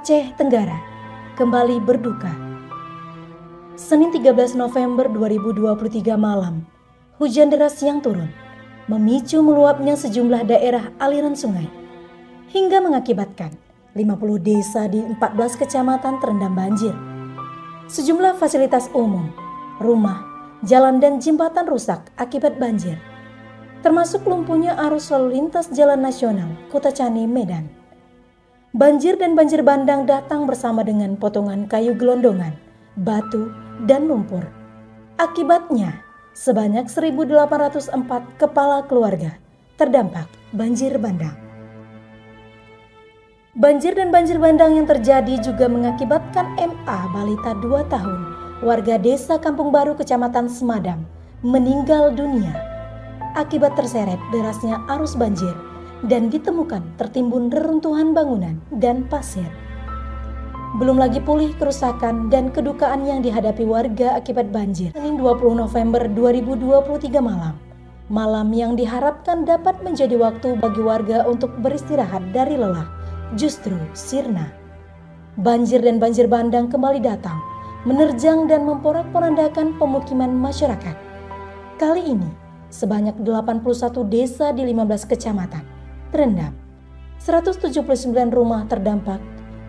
Aceh Tenggara kembali berduka. Senin 13 November 2023 malam, hujan deras yang turun memicu meluapnya sejumlah daerah aliran sungai hingga mengakibatkan 50 desa di 14 kecamatan terendam banjir. Sejumlah fasilitas umum, rumah, jalan dan jembatan rusak akibat banjir, termasuk lumpuhnya arus lalu lintas jalan nasional Kutacani, Medan. Banjir dan banjir bandang datang bersama dengan potongan kayu gelondongan, batu, dan lumpur. Akibatnya, sebanyak 1.804 kepala keluarga terdampak banjir bandang. Banjir dan banjir bandang yang terjadi juga mengakibatkan MA balita 2 tahun, warga desa Kampung Baru, Kecamatan Semadam, meninggal dunia akibat terseret derasnya arus banjir dan ditemukan tertimbun reruntuhan bangunan dan pasir. Belum lagi pulih kerusakan dan kedukaan yang dihadapi warga akibat banjir. Senin 20 November 2023 malam yang diharapkan dapat menjadi waktu bagi warga untuk beristirahat dari lelah, justru sirna. Banjir dan banjir bandang kembali datang, menerjang dan memporak-porandakan pemukiman masyarakat. Kali ini, sebanyak 81 desa di 15 kecamatan terendam, 179 rumah terdampak,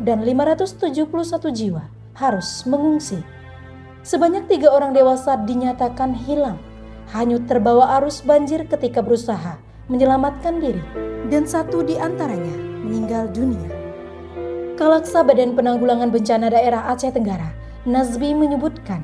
dan 571 jiwa harus mengungsi. Sebanyak 3 orang dewasa dinyatakan hilang, hanyut terbawa arus banjir ketika berusaha menyelamatkan diri, dan 1 di antaranya meninggal dunia. Kalaksa Badan Penanggulangan Bencana Daerah Aceh Tenggara, Nazbi, menyebutkan,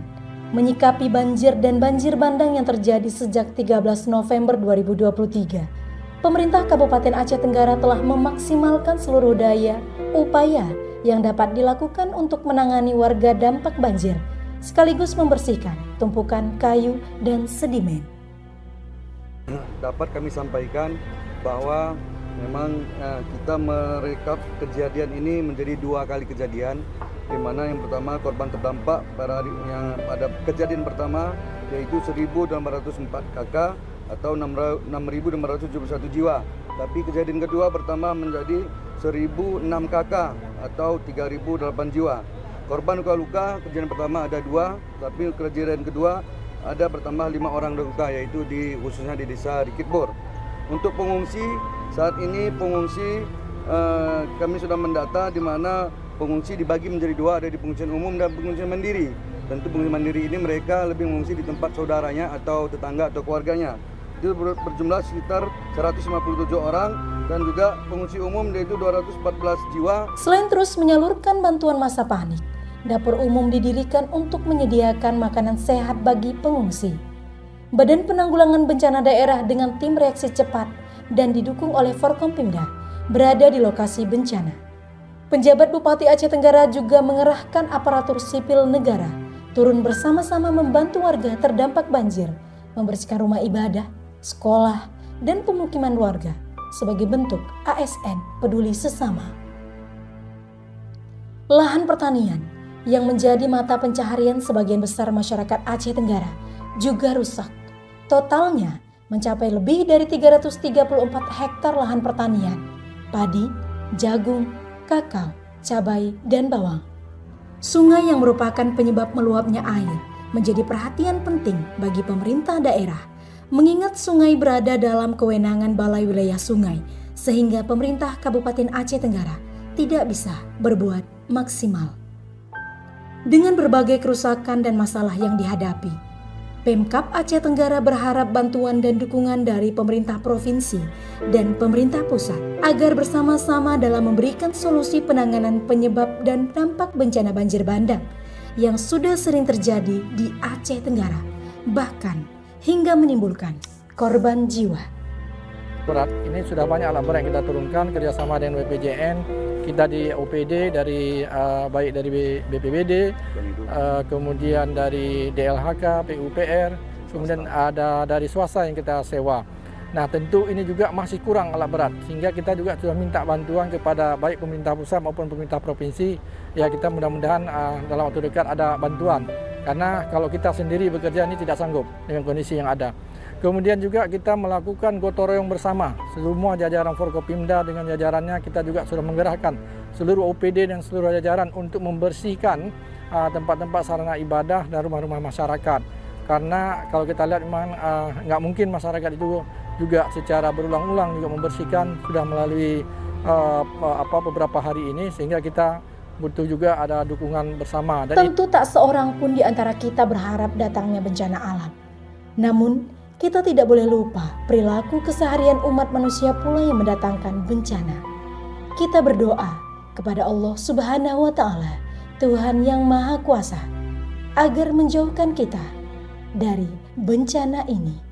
menyikapi banjir dan banjir bandang yang terjadi sejak 13 November 2023, pemerintah Kabupaten Aceh Tenggara telah memaksimalkan seluruh daya upaya yang dapat dilakukan untuk menangani warga dampak banjir, sekaligus membersihkan tumpukan kayu dan sedimen. Dapat kami sampaikan bahwa memang kita merekap kejadian ini menjadi 2 kali kejadian, di mana yang pertama korban terdampak pada kejadian pertama yaitu 1.804 kakak atau 6.571 jiwa. Tapi kejadian kedua pertama menjadi 1.006 kakak atau 3.008 jiwa. Korban luka-luka kejadian pertama ada 2, tapi kejadian kedua ada bertambah 5 orang luka, yaitu khususnya di desa Rikitbor. Untuk pengungsi, saat ini pengungsi kami sudah mendata di mana pengungsi dibagi menjadi 2, ada di pengungsian umum dan pengungsian mandiri. Tentu pengungsi mandiri ini mereka lebih mengungsi di tempat saudaranya atau tetangga atau keluarganya. Itu berjumlah sekitar 157 orang, dan juga pengungsi umum yaitu 214 jiwa. Selain terus menyalurkan bantuan masa panik, dapur umum didirikan untuk menyediakan makanan sehat bagi pengungsi. Badan Penanggulangan Bencana Daerah dengan tim reaksi cepat dan didukung oleh Forkompimda berada di lokasi bencana. Penjabat Bupati Aceh Tenggara juga mengerahkan aparatur sipil negara turun bersama-sama membantu warga terdampak banjir, membersihkan rumah ibadah, sekolah, dan pemukiman warga sebagai bentuk ASN peduli sesama. Lahan pertanian yang menjadi mata pencaharian sebagian besar masyarakat Aceh Tenggara juga rusak. Totalnya mencapai lebih dari 334 hektar lahan pertanian, padi, jagung, kakao, cabai, dan bawang. Sungai yang merupakan penyebab meluapnya air menjadi perhatian penting bagi pemerintah daerah, mengingat sungai berada dalam kewenangan Balai Wilayah Sungai, sehingga pemerintah Kabupaten Aceh Tenggara tidak bisa berbuat maksimal. Dengan berbagai kerusakan dan masalah yang dihadapi, Pemkab Aceh Tenggara berharap bantuan dan dukungan dari pemerintah provinsi dan pemerintah pusat agar bersama-sama dalam memberikan solusi penanganan penyebab dan dampak bencana banjir bandang yang sudah sering terjadi di Aceh Tenggara, bahkan hingga menimbulkan korban jiwa. Berat, ini sudah banyak alat berat yang kita turunkan kerjasama dengan BPJN, kita di OPD baik dari BPBD, kemudian dari DLHK, PUPR, kemudian ada dari swasta yang kita sewa. Nah, tentu ini juga masih kurang alat berat, sehingga kita juga sudah minta bantuan kepada baik pemerintah pusat maupun pemerintah provinsi. Ya, kita mudah-mudahan dalam waktu dekat ada bantuan, karena kalau kita sendiri bekerja ini tidak sanggup dengan kondisi yang ada. Kemudian juga kita melakukan gotong royong bersama, semua jajaran Forkopimda dengan jajarannya kita juga sudah menggerakkan seluruh OPD dan seluruh jajaran untuk membersihkan tempat-tempat sarana ibadah dan rumah-rumah masyarakat. Karena kalau kita lihat memang nggak mungkin masyarakat itu juga secara berulang-ulang juga membersihkan, sudah melalui beberapa hari ini, sehingga kita butuh juga ada dukungan bersama. Tentu tak seorang pun di antara kita berharap datangnya bencana alam. Namun, kita tidak boleh lupa perilaku keseharian umat manusia pula yang mendatangkan bencana. Kita berdoa kepada Allah Subhanahu wa Ta'ala, Tuhan yang Maha Kuasa, agar menjauhkan kita dari bencana ini.